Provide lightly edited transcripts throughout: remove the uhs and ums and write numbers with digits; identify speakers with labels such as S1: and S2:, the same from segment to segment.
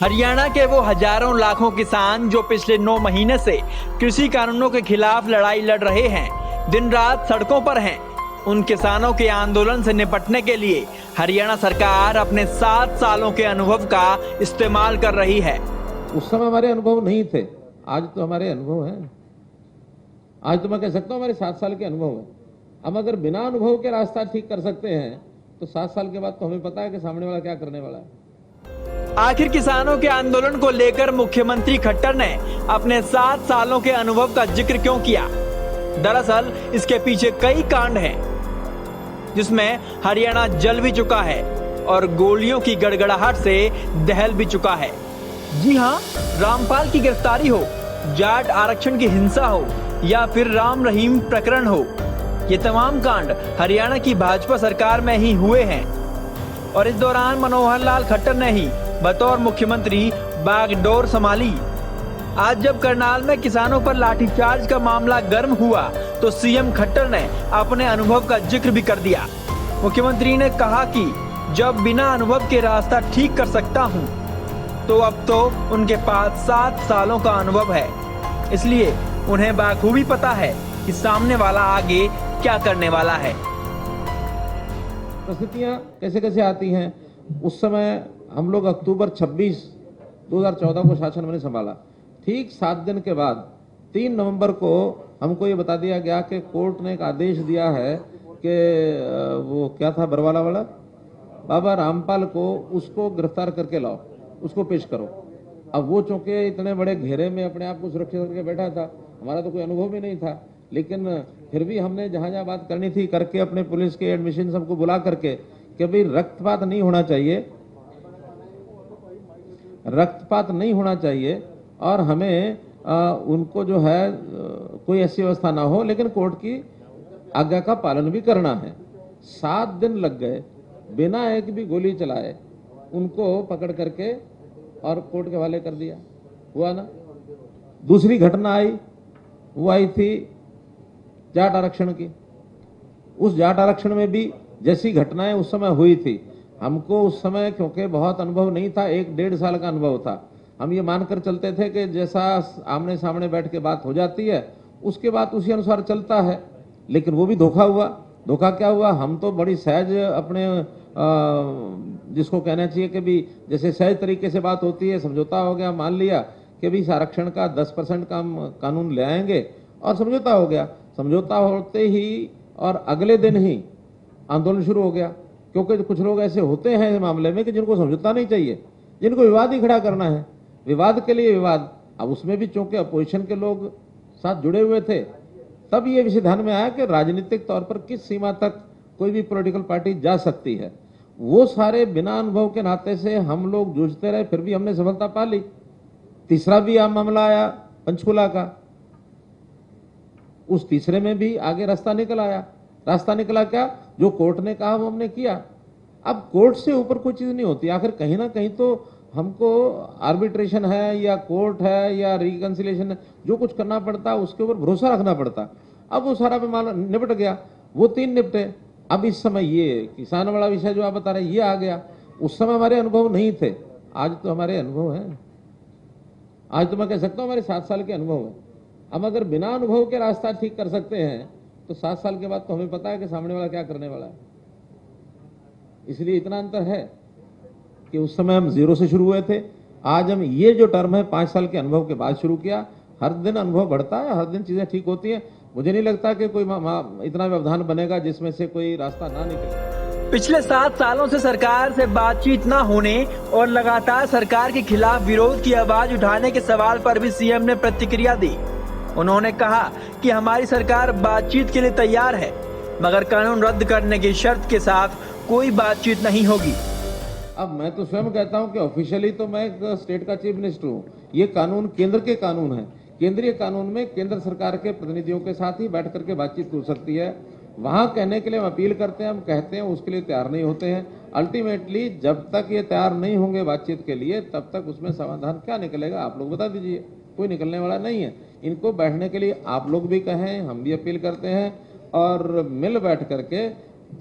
S1: हरियाणा के वो हजारों लाखों किसान जो पिछले 9 महीने से कृषि कानूनों के खिलाफ लड़ाई लड़ रहे हैं, दिन रात सड़कों पर हैं। उन किसानों के आंदोलन से निपटने के लिए हरियाणा सरकार अपने 7 सालों के अनुभव का इस्तेमाल कर रही है।
S2: उस समय हमारे अनुभव नहीं थे, आज तो हमारे अनुभव हैं। आज तो मैं कह सकता हूँ हमारे 7 साल के अनुभव है। हम अगर बिना अनुभव के रास्ता ठीक कर सकते हैं तो 7 साल के बाद तो हमें पता है कि सामने वाला क्या करने वाला है।
S1: आखिर किसानों के आंदोलन को लेकर मुख्यमंत्री खट्टर ने अपने 7 सालों के अनुभव का जिक्र क्यों किया? दरअसल इसके पीछे कई कांड हैं, जिसमें हरियाणा जल भी चुका है और गोलियों की गड़गड़ाहट से दहल भी चुका है। जी हाँ, रामपाल की गिरफ्तारी हो, जाट आरक्षण की हिंसा हो या फिर राम रहीम प्रकरण हो, ये तमाम कांड हरियाणा की भाजपा सरकार में ही हुए हैं। और इस दौरान मनोहर लाल खट्टर ने ही बतौर मुख्यमंत्री बागडोर संभाली। आज जब करनाल में किसानों पर लाठीचार्ज का मामला गर्म हुआ तो सीएम खट्टर ने अपने अनुभव का जिक्र भी कर दिया। मुख्यमंत्री ने कहा कि जब बिना अनुभव के रास्ता ठीक कर सकता हूं, तो अब तो उनके पास 7 सालों का अनुभव है, इसलिए उन्हें बाखूबी पता है कि सामने वाला आगे क्या करने वाला है।
S2: परिस्थितियां कैसे कैसे आती हैं। उस समय हम लोग अक्टूबर 26, 2014 को शासन मैंने संभाला। ठीक 7 दिन के बाद 3 नवंबर को हमको ये बता दिया गया कि कोर्ट ने एक आदेश दिया है कि वो क्या था, बरवाला वाला बाबा रामपाल को, उसको गिरफ्तार करके लाओ, उसको पेश करो। अब वो चूंकि इतने बड़े घेरे में अपने आप को सुरक्षित करके बैठा था, हमारा तो कोई अनुभव भी नहीं था, लेकिन फिर भी हमने जहां जहां बात करनी थी करके अपने पुलिस के एडमिशन सबको बुला करके कि भाई रक्तपात नहीं होना चाहिए, रक्तपात नहीं होना चाहिए और हमें उनको जो है कोई ऐसी व्यवस्था ना हो, लेकिन कोर्ट की आज्ञा का पालन भी करना है। 7 दिन लग गए, बिना एक भी गोली चलाए उनको पकड़ करके और कोर्ट के हवाले कर दिया। हुआ ना। दूसरी घटना आई, वो आई थी जाट आरक्षण की। उस जाट आरक्षण में भी जैसी घटनाएं उस समय हुई थी, हमको उस समय क्योंकि बहुत अनुभव नहीं था, 1-1.5 साल का अनुभव था, हम ये मानकर चलते थे कि जैसा आमने सामने बैठ के बात हो जाती है उसके बाद उसी अनुसार चलता है। लेकिन वो भी धोखा हुआ। धोखा क्या हुआ, हम तो बड़ी सहज अपने जिसको कहना चाहिए कि भी जैसे सहज तरीके से बात होती है, समझौता हो गया, मान लिया कि भी आरक्षण का 10% का हम कानून ले आएंगे और समझौता हो गया। समझौता होते ही और अगले दिन ही आंदोलन शुरू हो गया, क्योंकि कुछ लोग ऐसे होते हैं इस मामले में कि जिनको समझौता नहीं चाहिए, जिनको विवाद ही खड़ा करना है, विवाद के लिए विवाद। अब उसमें भी चूंकि अपोजिशन के लोग साथ जुड़े हुए थे, तब ये विषय ध्यान में आया कि राजनीतिक तौर पर किस सीमा तक कोई भी पॉलिटिकल पार्टी जा सकती है। वो सारे बिना अनुभव के नाते से हम लोग जूझते रहे, फिर भी हमने सफलता पा ली। तीसरा भी मामला आया पंचकुला का, उस तीसरे में भी आगे रास्ता निकल आया। रास्ता निकला क्या, जो कोर्ट ने कहा वो हमने किया। अब कोर्ट से ऊपर कोई चीज नहीं होती, आखिर कहीं ना कहीं तो हमको आर्बिट्रेशन है या कोर्ट है या रिकंसिलिएशन है, जो कुछ करना पड़ता है उसके ऊपर भरोसा रखना पड़ता। अब वो सारा मामला निपट गया, वो 3 निपटे। अब इस समय ये किसान वाला विषय जो आप बता रहे ये आ गया। उस समय हमारे अनुभव नहीं थे, आज तो हमारे अनुभव हैं। आज तो मैं कह सकता हूँ हमारे 7 साल के अनुभव है। हम अगर बिना अनुभव के रास्ता ठीक कर सकते हैं तो 7 साल के बाद तो हमें पता है कि सामने वाला क्या करने वाला है। इसलिए इतना अंतर है कि उस समय हम 0 से शुरू हुए थे, आज हम ये जो टर्म है 5 साल के अनुभव के बाद शुरू किया। हर दिन अनुभव बढ़ता है, हर दिन चीजें ठीक होती हैं। मुझे नहीं लगता कि कोई इतना व्यवधान बनेगा जिसमें से कोई रास्ता ना निकले।
S1: पिछले 7 सालों से सरकार से बातचीत न होने और लगातार सरकार के खिलाफ विरोध की आवाज उठाने के सवाल पर भी सीएम ने प्रतिक्रिया दी। उन्होंने कहा कि हमारी सरकार बातचीत के लिए तैयार है, मगर कानून रद्द करने की शर्त के साथ कोई बातचीत नहीं होगी।
S2: अब मैं तो स्वयं कहता हूं कि ऑफिशियली तो मैं एक स्टेट का चीफ मिनिस्टर हूं। ये कानून केंद्र के कानून है। केंद्रीय कानून में केंद्र सरकार के प्रतिनिधियों के साथ ही बैठ करके बातचीत हो सकती है। वहां कहने के लिए हम अपील करते हैं, हम कहते हैं, उसके लिए तैयार नहीं होते हैं। अल्टीमेटली जब तक ये तैयार नहीं होंगे बातचीत के लिए, तब तक उसमें समाधान क्या निकलेगा आप लोग बता दीजिए। कोई निकलने वाला नहीं है। इनको बैठने के लिए आप लोग भी कहें, हम भी अपील करते हैं, और मिल बैठ करके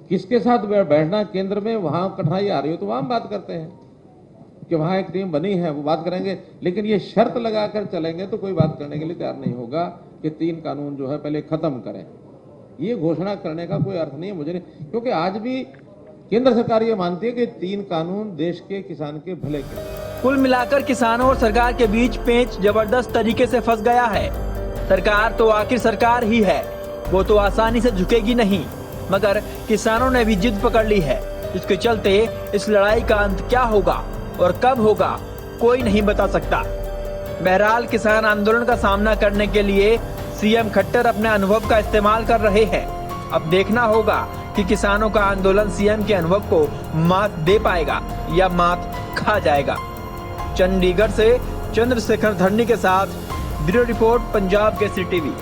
S2: किसके साथ बैठना केंद्र में, वहां कठिनाई आ रही हो तो वहां हम बात करते हैं। कि वहाँ एक टीम बनी है, वो बात करेंगे, लेकिन ये शर्त लगाकर चलेंगे तो कोई बात करने के लिए तैयार नहीं होगा कि 3 कानून जो है पहले खत्म करें। ये घोषणा करने का कोई अर्थ नहीं है मुझे, क्योंकि आज भी केंद्र सरकार ये मानती है कि 3 कानून देश के किसान के भले के।
S1: कुल मिलाकर किसानों और सरकार के बीच पेंच जबरदस्त तरीके से फंस गया है। सरकार तो आखिर सरकार ही है, वो तो आसानी से झुकेगी नहीं, मगर किसानों ने भी जिद पकड़ ली है, जिसके चलते इस लड़ाई का अंत क्या होगा और कब होगा कोई नहीं बता सकता। बहरहाल किसान आंदोलन का सामना करने के लिए सीएम खट्टर अपने अनुभव का इस्तेमाल कर रहे हैं। अब देखना होगा कि किसानों का आंदोलन सीएम के अनुभव को मात दे पाएगा या मात खा जाएगा। चंडीगढ़ से चंद्रशेखर धरनी के साथ bureau report, Punjab Kesari TV.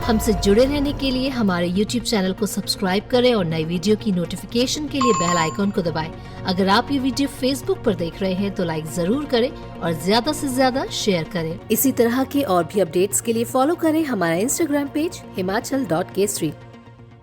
S3: हमसे जुड़े रहने के लिए हमारे YouTube चैनल को सब्सक्राइब करें और नई वीडियो की नोटिफिकेशन के लिए बेल आइकॉन को दबाएं। अगर आप ये वीडियो Facebook पर देख रहे हैं तो लाइक जरूर करें और ज्यादा से ज्यादा शेयर करें। इसी तरह के और भी अपडेट्स के लिए फॉलो करें हमारा Instagram पेज himachal.kesri।